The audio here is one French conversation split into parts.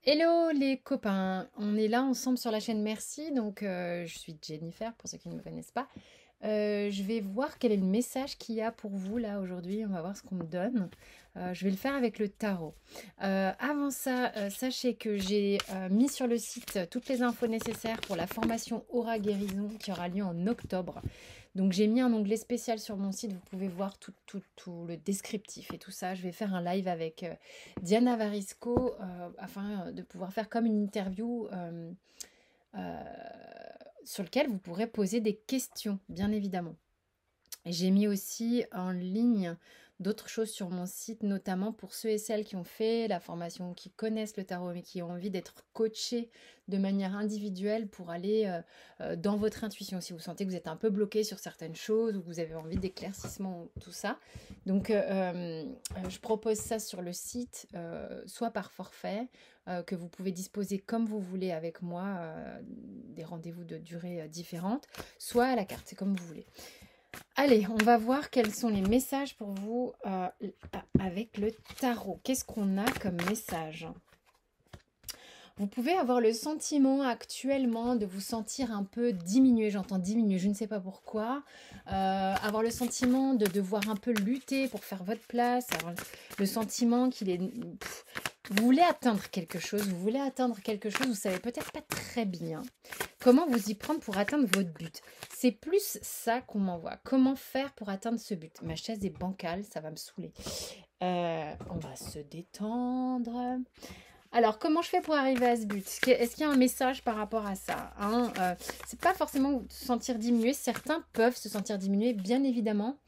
Hello les copains, on est là ensemble sur la chaîne Merci, donc je suis Jennifer pour ceux qui ne me connaissent pas. Je vais voir quel est le message qu'il y a pour vous là aujourd'hui, on va voir ce qu'on me donne. Je vais le faire avec le tarot. Avant ça, sachez que j'ai mis sur le site toutes les infos nécessaires pour la formation Aura Guérison qui aura lieu en octobre. Donc j'ai mis un onglet spécial sur mon site, vous pouvez voir tout le descriptif et tout ça. Je vais faire un live avec Diana Varisco afin de pouvoir faire comme une interview euh, sur lequel vous pourrez poser des questions, bien évidemment. J'ai mis aussi en ligne d'autres choses sur mon site, notamment pour ceux et celles qui ont fait la formation, qui connaissent le tarot, mais qui ont envie d'être coachés de manière individuelle pour aller dans votre intuition. Si vous sentez que vous êtes un peu bloqué sur certaines choses ou que vous avez envie d'éclaircissement, tout ça. Donc, je propose ça sur le site, soit par forfait, que vous pouvez disposer comme vous voulez avec moi, des rendez-vous de durée différentes, soit à la carte, c'est comme vous voulez. Allez, on va voir quels sont les messages pour vous avec le tarot. Qu'est-ce qu'on a comme message? Vous pouvez avoir le sentiment actuellement de vous sentir un peu diminué. J'entends diminué, je ne sais pas pourquoi. Avoir le sentiment de devoir un peu lutter pour faire votre place. Avoir le sentiment qu'il est... Vous voulez atteindre quelque chose, vous ne savez peut-être pas très bien comment vous y prendre pour atteindre votre but. C'est plus ça qu'on m'envoie. Comment faire pour atteindre ce but? Ma chaise est bancale, ça va me saouler. On va se détendre. Alors, comment je fais pour arriver à ce but? Est-ce qu'il y a un message par rapport à ça, hein? C'est pas forcément se sentir diminué. Certains peuvent se sentir diminués, bien évidemment.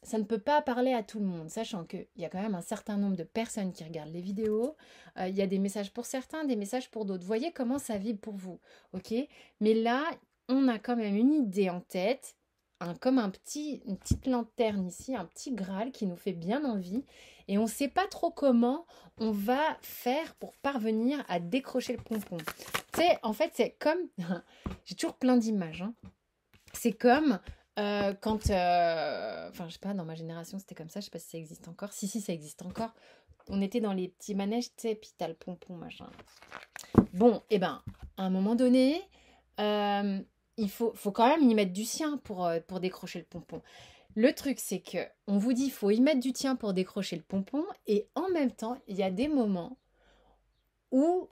Ça ne peut pas parler à tout le monde, sachant qu'il y a quand même un certain nombre de personnes qui regardent les vidéos. Il y a des messages pour certains, des messages pour d'autres. Voyez comment ça vibre pour vous, ok? Mais là, on a quand même une idée en tête, comme une petite lanterne ici, un petit Graal qui nous fait bien envie. Et on ne sait pas trop comment on va faire pour parvenir à décrocher le pompon. Tu sais, en fait, c'est comme... J'ai toujours plein d'images, hein. C'est comme quand, enfin, je sais pas, dans ma génération, c'était comme ça, je sais pas si ça existe encore. Si, ça existe encore. On était dans les petits manèges, tu sais, puis t'as le pompon, machin. Bon, et ben, à un moment donné, il faut quand même y mettre du sien pour décrocher le pompon. Le truc, c'est que on vous dit, il faut y mettre du tien pour décrocher le pompon, et en même temps, il y a des moments où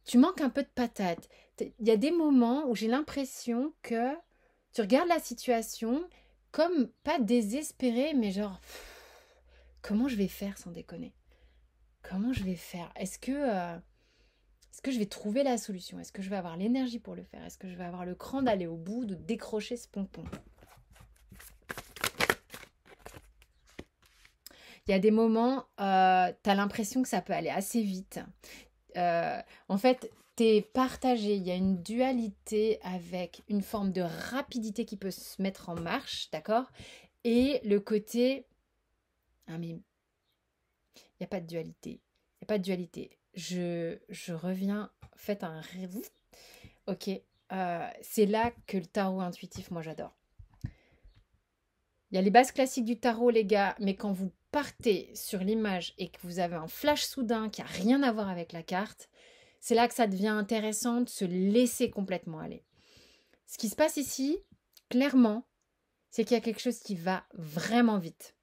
tu manques un peu de patate. Il y a des moments où j'ai l'impression que tu regardes la situation comme pas désespéré, mais genre, comment je vais faire sans déconner? Comment je vais faire? Est-ce que je vais trouver la solution? Est-ce que je vais avoir l'énergie pour le faire? Est-ce que je vais avoir le cran d'aller au bout, de décrocher ce pompon? Il y a des moments, tu as l'impression que ça peut aller assez vite. En fait, t'es partagé. Il y a une dualité avec une forme de rapidité qui peut se mettre en marche, d'accord? Et le côté... Ah mais il n'y a pas de dualité. Il n'y a pas de dualité. Je reviens, faites un rêve. Ok. C'est là que le tarot intuitif, moi j'adore. Il y a les bases classiques du tarot, les gars, mais quand vous partez sur l'image et que vous avez un flash soudain qui n'a rien à voir avec la carte, c'est là que ça devient intéressant de se laisser complètement aller. Ce qui se passe ici, clairement, c'est qu'il y a quelque chose qui va vraiment vite.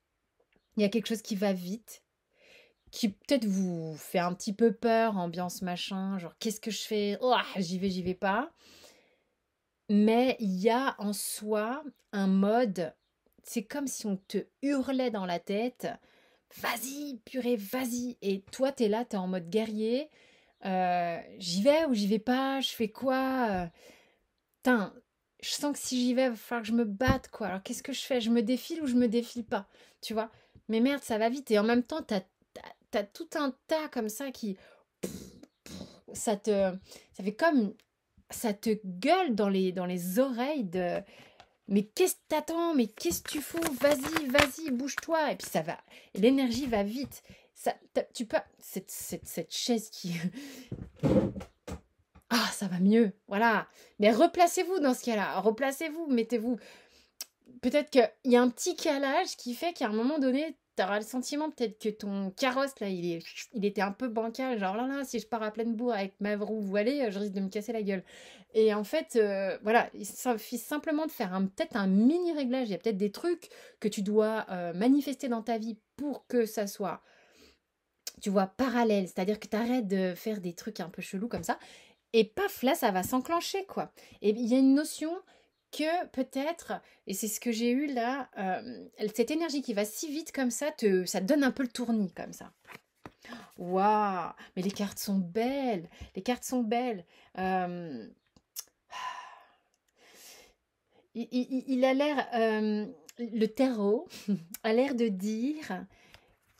Il y a quelque chose qui va vite, qui peut-être vous fait un petit peu peur, ambiance machin, genre qu'est-ce que je fais? Oh, j'y vais pas. Mais il y a en soi un mode, c'est comme si on te hurlait dans la tête, vas-y, purée, vas-y. Et toi, t'es là, t'es en mode guerrier, j'y vais ou j'y vais pas, je fais quoi? Putain, je sens que si j'y vais, il va falloir que je me batte, quoi. Alors qu'est-ce que je fais? Je me défile ou je me défile pas? Tu vois? Mais merde, ça va vite. Et en même temps, t'as tout un tas comme ça qui... Ça te... Ça fait comme... Ça te gueule dans les oreilles de... Mais qu'est-ce que t'attends? Mais qu'est-ce que tu fous? Vas-y, vas-y, bouge-toi. Et puis ça va... Et l'énergie va vite. Ça, tu peux... Cette chaise qui... Ah, ça va mieux, voilà. Mais replacez-vous dans ce cas-là. Replacez-vous, mettez-vous. Peut-être qu'il y a un petit calage qui fait qu'à un moment donné, tu auras le sentiment peut-être que ton carrosse, là, il était un peu bancal. Genre là, si je pars à pleine bourre avec ma roue voilée, je risque de me casser la gueule. Et en fait, voilà, il suffit simplement de faire peut-être un mini réglage. Il y a peut-être des trucs que tu dois manifester dans ta vie pour que ça soit, tu vois, parallèle. C'est-à-dire que tu arrêtes de faire des trucs un peu chelous comme ça. Et paf, là, ça va s'enclencher, quoi. Et il y a une notion que peut-être, et c'est ce que j'ai eu là, cette énergie qui va si vite comme ça, ça te donne un peu le tournis, comme ça. Waouh, mais les cartes sont belles, les cartes sont belles. Euh, il a l'air, le tarot a l'air de dire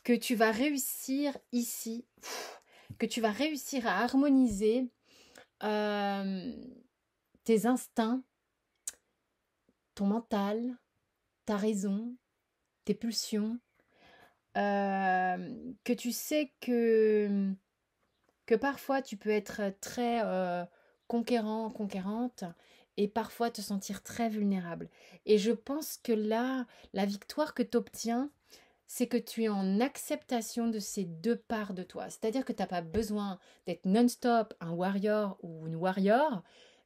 que tu vas réussir ici, que tu vas réussir à harmoniser euh, tes instincts, ton mental, ta raison, tes pulsions, que tu sais que parfois tu peux être très conquérant, conquérante, et parfois te sentir très vulnérable. Et je pense que là, la victoire que tu obtiens, c'est que tu es en acceptation de ces deux parts de toi. C'est-à-dire que tu n'as pas besoin d'être non-stop un warrior ou une warrior,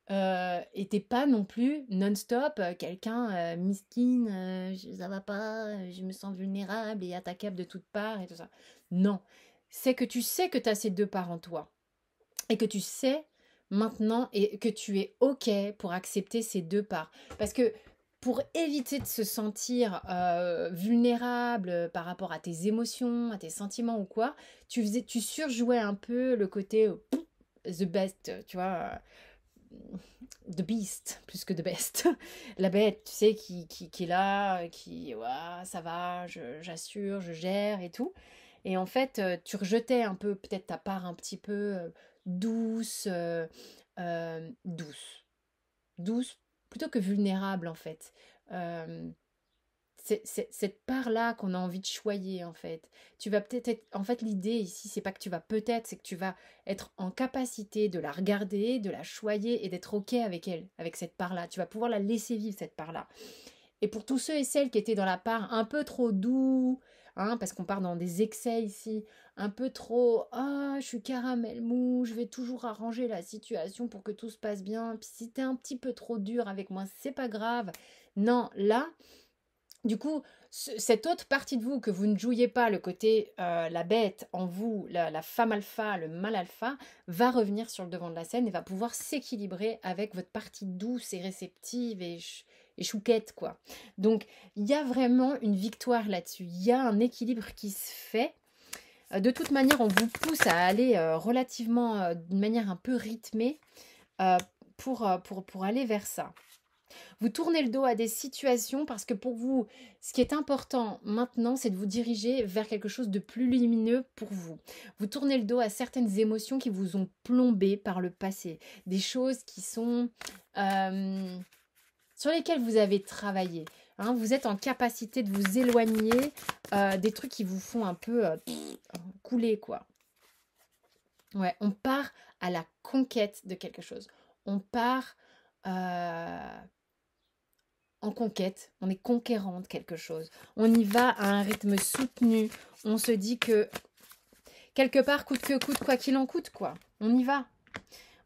et t'es pas non plus non-stop quelqu'un miskin, ça va pas, je me sens vulnérable et attaquable de toutes parts et tout ça. Non, c'est que tu sais que tu as ces deux parts en toi et que tu sais maintenant et que tu es OK pour accepter ces deux parts. Parce que pour éviter de se sentir vulnérable par rapport à tes émotions, à tes sentiments ou quoi, tu surjouais un peu le côté the best, tu vois, the beast plus que the best. La bête, tu sais, qui est là, qui, ouah, ça va, j'assure, je gère et tout. Et en fait, tu rejetais un peu peut-être ta part un petit peu douce, douce, douce plutôt que vulnérable en fait. Euh, c'est cette part-là qu'on a envie de choyer en fait. Tu vas peut-être être... En fait, l'idée ici, c'est pas que tu vas peut-être, c'est que tu vas être en capacité de la regarder, de la choyer et d'être OK avec elle, avec cette part-là. Tu vas pouvoir la laisser vivre, cette part-là. Et pour tous ceux et celles qui étaient dans la part un peu trop doux, hein, parce qu'on part dans des excès ici, un peu trop ah, je suis caramel mou, je vais toujours arranger la situation pour que tout se passe bien. Puis si t'es un petit peu trop dur avec moi, c'est pas grave. Non, là, du coup, cette autre partie de vous que vous ne jouiez pas, le côté la bête en vous, la femme alpha, le mâle alpha, va revenir sur le devant de la scène et va pouvoir s'équilibrer avec votre partie douce et réceptive et chouquette, quoi. Donc, il y a vraiment une victoire là-dessus. Il y a un équilibre qui se fait. De toute manière, on vous pousse à aller relativement d'une manière un peu rythmée euh, pour aller vers ça. Vous tournez le dos à des situations parce que pour vous, ce qui est important maintenant, c'est de vous diriger vers quelque chose de plus lumineux pour vous. Vous tournez le dos à certaines émotions qui vous ont plombé par le passé, des choses qui sont sur lesquelles vous avez travaillé. Hein, vous êtes en capacité de vous éloigner des trucs qui vous font un peu couler, quoi. Ouais, on part à la conquête de quelque chose. On part en conquête, on est conquérant de quelque chose. On y va à un rythme soutenu. On se dit que quelque part, coûte que coûte, quoi qu'il en coûte, quoi. On y va.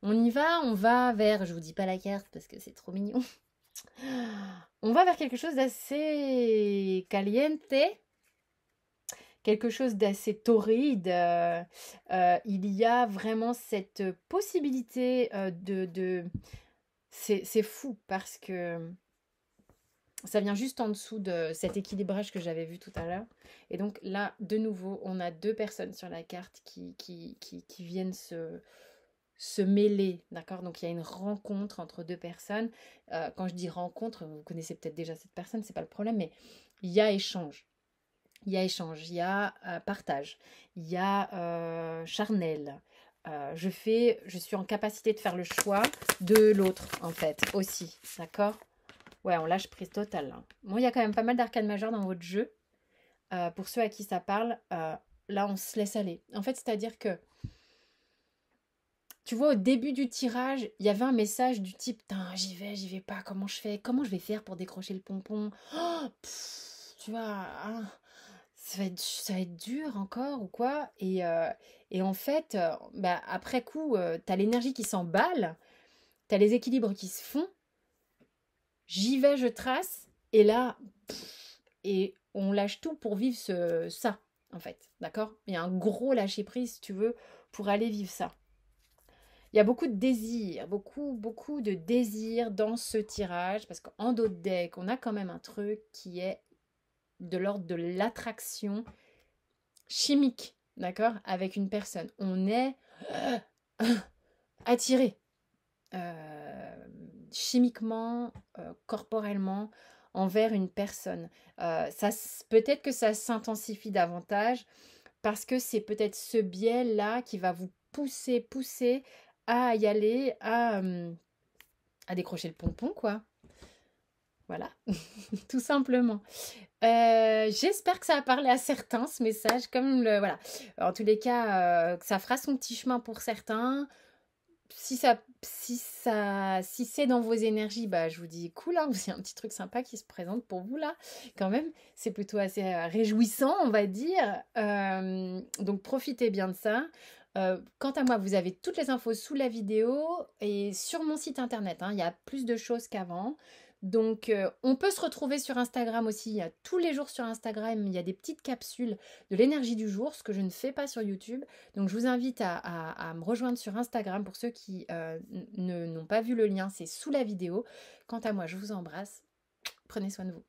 On va vers, je vous dis pas la carte parce que c'est trop mignon. On va vers quelque chose d'assez caliente, quelque chose d'assez torride. Il y a vraiment cette possibilité C'est fou parce que ça vient juste en dessous de cet équilibrage que j'avais vu tout à l'heure. Et donc là, de nouveau, on a deux personnes sur la carte qui viennent se mêler, d'accord? Donc il y a une rencontre entre deux personnes. Quand je dis rencontre, vous connaissez peut-être déjà cette personne, c'est pas le problème, mais il y a échange. Il y a échange, il y a partage, il y a charnel. Je suis en capacité de faire le choix de l'autre, en fait, aussi, d'accord? Ouais, on lâche prise totale, là. Bon, il y a quand même pas mal d'arcades majeures dans votre jeu. Pour ceux à qui ça parle, là, on se laisse aller. En fait, c'est-à-dire que, tu vois, au début du tirage, il y avait un message du type, putain, j'y vais pas, comment je fais? Comment je vais faire pour décrocher le pompon? Oh, tu vois, hein, ça va être dur encore ou quoi. Et en fait, bah, après coup, tu as l'énergie qui s'emballe, tu as les équilibres qui se font. J'y vais, je trace. Et là, et on lâche tout pour vivre ça, en fait. D'accord? Il y a un gros lâcher-prise, si tu veux, pour aller vivre ça. Il y a beaucoup de désirs, beaucoup de désirs dans ce tirage, parce qu'en dos de deck, on a quand même un truc qui est de l'ordre de l'attraction chimique, d'accord, avec une personne. On est attiré chimiquement, corporellement, envers une personne. Peut-être que ça s'intensifie davantage parce que c'est peut-être ce biais-là qui va vous pousser à y aller, à décrocher le pompon, quoi. Voilà, tout simplement. J'espère que ça a parlé à certains, ce message. Voilà. En tous les cas, que ça fera son petit chemin pour certains. Si c'est dans vos énergies, bah, je vous dis cool, hein, c'est un petit truc sympa qui se présente pour vous là, quand même. C'est plutôt assez réjouissant, on va dire. Donc profitez bien de ça. Quant à moi, vous avez toutes les infos sous la vidéo et sur mon site internet, hein, il y a plus de choses qu'avant. Donc, on peut se retrouver sur Instagram aussi. Il y a tous les jours sur Instagram, il y a des petites capsules de l'énergie du jour, ce que je ne fais pas sur YouTube. Donc, je vous invite à me rejoindre sur Instagram pour ceux qui n'ont pas vu le lien, c'est sous la vidéo. Quant à moi, je vous embrasse. Prenez soin de vous.